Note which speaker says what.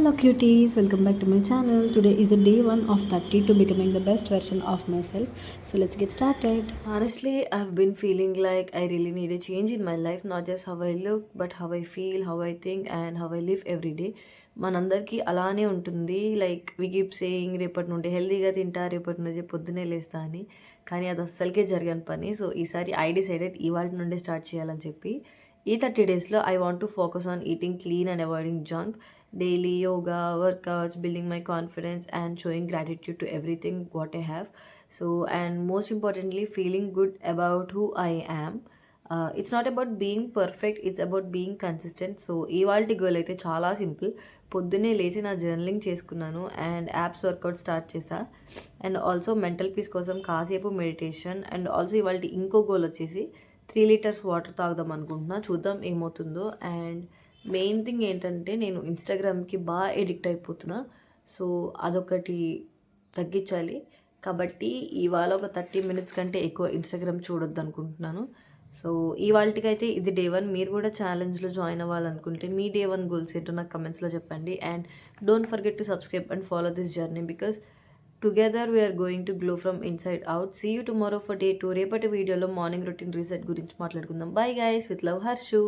Speaker 1: Hello cuties, welcome back to my channel. Today is the day 1 of 30 to becoming the best version of myself. So let's get started. Honestly, I've been feeling like I really need a change in my life, not just how I look, but how I feel, how I think and how I live every day. మనందరికీ అలానే ఉంటుంది. Like we keep saying రేపటి నుండి హెల్తీగా తింటా, రేపటి నుండి పొద్దున్నే లేస్తా అని. కానీ అది అస్సలకే జరగని పని. సో ఈసారి ఐ డిసైడెడ్ ఇవాళ నుండే స్టార్ట్ చేయాలని చెప్పి. ఈ 30 డేస్లో I want to focus on eating clean and avoiding junk. Daily yoga, workouts, building my confidence, and showing gratitude to everything what I have. So, and most importantly, feeling good about who I am. It's not about being perfect, it's about being consistent. So ఇవాల్టి goal అయితే చాలా simple. పొద్దున్నే లేచి నా journaling చేసుకున్నాను and apps workout start చేసా. And also mental peace కోసం కాసేపు మెడిటేషన్. అండ్ ఆల్సో ఇవాళ ఇంకో గోల్ వచ్చేసి 3 లీటర్స్ వాటర్ తాగుదాం అనుకుంటున్నా. చూద్దాం ఏమవుతుందో. అండ్ మెయిన్ థింగ్ ఏంటంటే నేను ఇన్స్టాగ్రామ్కి బాగా ఎడిక్ట్ అయిపోతున్నా. సో అదొకటి తగ్గించాలి. కాబట్టి ఇవాళ ఒక 30 మినిట్స్ కంటే ఎక్కువ ఇన్స్టాగ్రామ్ చూడొద్దు అనుకుంటున్నాను. సో ఇవాళకైతే ఇది డే 1. మీరు కూడా ఛాలెంజ్లో జాయిన్ అవ్వాలనుకుంటే మీ డే 1 గోల్స్ ఏంటో నాకు కమెంట్స్లో చెప్పండి. And don't forget to subscribe and follow this journey because together we are going to glow from inside out. See you tomorrow for day 2. రేపటి వీడియోలో మార్నింగ్ రొటీన్ రీసెట్ గురించి మాట్లాడుకుందాం. Bye guys, with love, Harshu.